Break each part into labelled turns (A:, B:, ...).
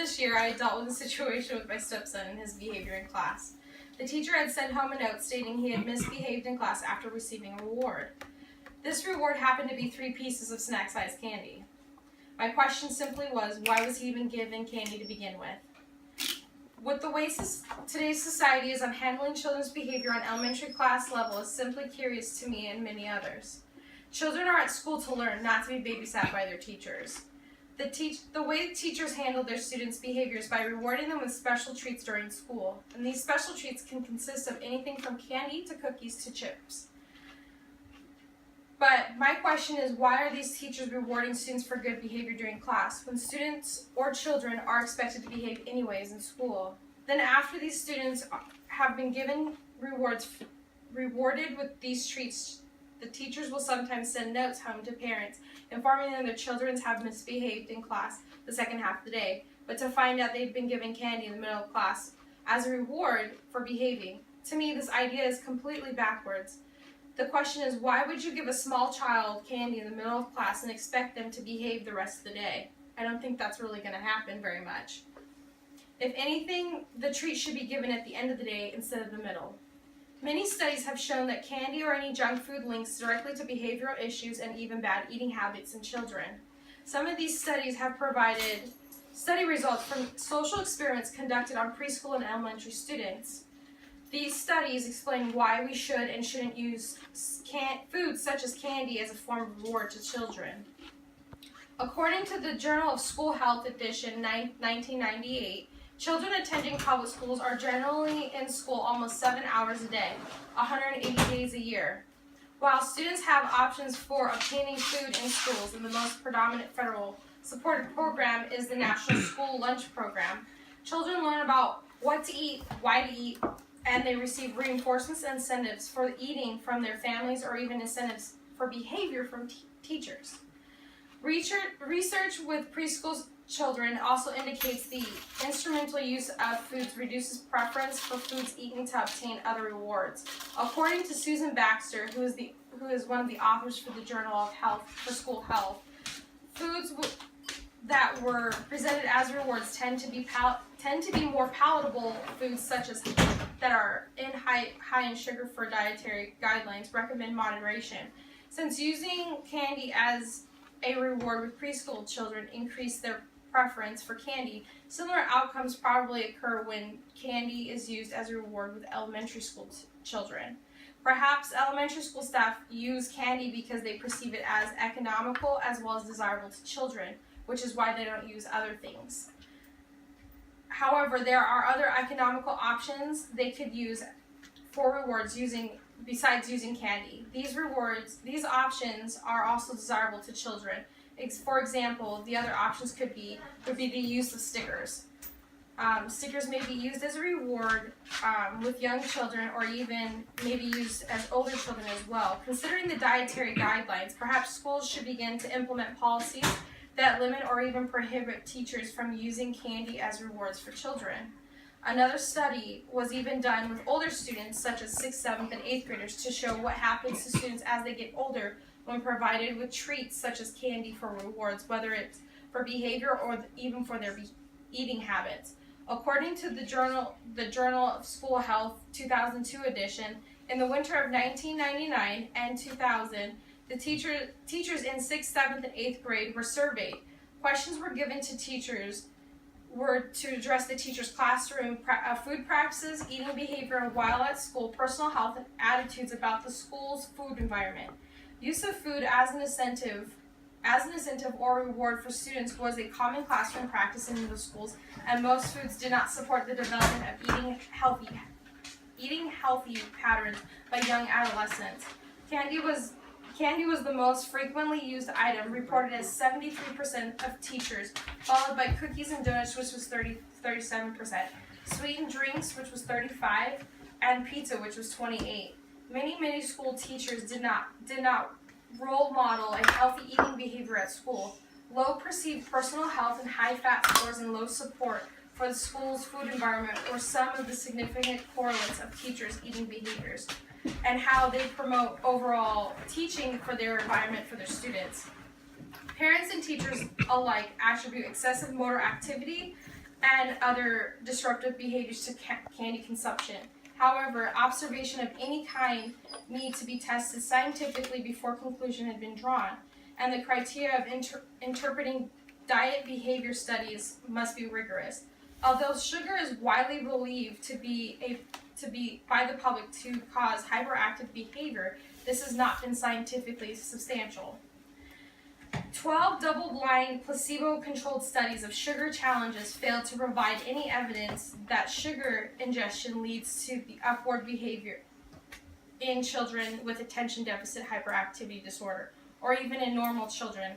A: this year, I dealt with a situation with my stepson and his behavior in class. The teacher had sent home a note stating he had misbehaved in class after receiving a reward. This reward happened to be 3 pieces of snack-sized candy. My question simply was, why was he even given candy to begin with? With the way today's society is on handling children's behavior on elementary class level is simply curious to me and many others. Children are at school to learn, not to be babysat by their teachers. The way teachers handle their students' behavior is by rewarding them with special treats during school. And these special treats can consist of anything from candy to cookies to chips. But my question is, why are these teachers rewarding students for good behavior during class when students or children are expected to behave anyways in school? Then after these students have been given rewarded with these treats, the teachers will sometimes send notes home to parents informing them their children have misbehaved in class the second half of the day, but to find out they've been given candy in the middle of class as a reward for behaving. To me, this idea is completely backwards. The question is, why would you give a small child candy in the middle of class and expect them to behave the rest of the day? I don't think that's really going to happen very much. If anything, the treat should be given at the end of the day instead of the middle. Many studies have shown that candy or any junk food links directly to behavioral issues and even bad eating habits in children. Some of these studies have provided study results from social experiments conducted on preschool and elementary students. These studies explain why we should and shouldn't use foods such as candy as a form of reward to children. According to the Journal of School Health edition 1998, children attending public schools are generally in school almost 7 hours a day, 180 days a year. While students have options for obtaining food in schools, and the most predominant federal supported program is the National School Lunch Program, children learn about what to eat, why to eat, and they receive reinforcements and incentives for eating from their families or even incentives for behavior from teachers. Research with preschool children also indicates the instrumental use of foods reduces preference for foods eaten to obtain other rewards. According to Susan Baxter, who is one of the authors for the Journal of Health for School Health, foods that were presented as rewards tend to be more palatable foods such as that are high in sugar. For dietary guidelines recommend moderation. Since using candy as a reward with preschool children increase their preference for candy, similar outcomes probably occur when candy is used as a reward with elementary school children. Perhaps elementary school staff use candy because they perceive it as economical as well as desirable to children, which is why they don't use other things. However, there are other economical options they could use for rewards besides using candy. These options are also desirable to children. For example, the other options would be the use of stickers. Stickers may be used as a reward with young children, or even maybe used as older children as well. Considering the dietary guidelines, perhaps schools should begin to implement policies that limit or even prohibit teachers from using candy as rewards for children. Another study was even done with older students, such as 6th, 7th, and 8th graders, to show what happens to students as they get older when provided with treats such as candy for rewards, whether it's for behavior or even for their eating habits. According to the Journal of School Health 2002 edition, in the winter of 1999 and 2000, the teachers in 6th, 7th, and 8th grade were surveyed. Questions were given to teachers were to address the teacher's classroom food practices, eating behavior while at school, personal health, and attitudes about the school's food environment. Use of food as an incentive or reward for students was a common classroom practice in middle schools, and most foods did not support the development of eating healthy patterns by young adolescents. Candy was the most frequently used item, reported as 73% of teachers, followed by cookies and donuts, which was 37%, sweetened drinks, which was 35%, and pizza, which was 28%. Many school teachers did not role model a healthy eating behavior at school. Low perceived personal health and high fat scores and low support for the school's food environment were some of the significant correlates of teachers' eating behaviors and how they promote overall teaching for their environment for their students. Parents and teachers alike attribute excessive motor activity and other disruptive behaviors to candy consumption. However, observation of any kind need to be tested scientifically before conclusion had been drawn, and the criteria of interpreting diet behavior studies must be rigorous. Although sugar is widely believed to be by the public to cause hyperactive behavior, this has not been scientifically substantial. 12 double-blind, placebo-controlled studies of sugar challenges failed to provide any evidence that sugar ingestion leads to the upward behavior in children with attention deficit hyperactivity disorder, or even in normal children.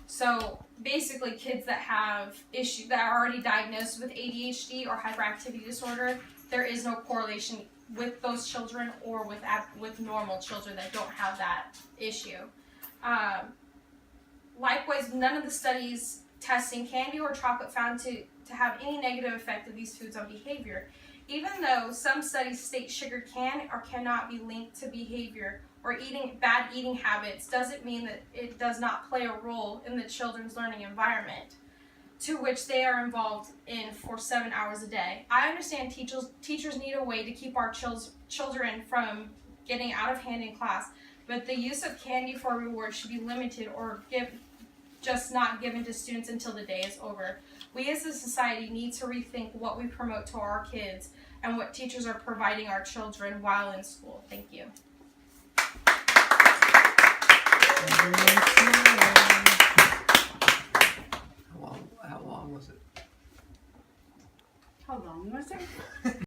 A: So basically, kids that have issues that are already diagnosed with ADHD or hyperactivity disorder, there is no correlation with those children or with normal children that don't have that issue. Likewise, none of the studies testing candy or chocolate found to have any negative effect of these foods on behavior, even though some studies state sugar can or cannot be linked to behavior or bad eating habits, doesn't mean that it does not play a role in the children's learning environment to which they are involved in for 7 hours a day. I understand teachers need a way to keep our children from getting out of hand in class, but the use of candy for reward should be limited or just not given to students until the day is over. We as a society need to rethink what we promote to our kids and what teachers are providing our children while in school. Thank you.
B: How long was it?
C: How long was it?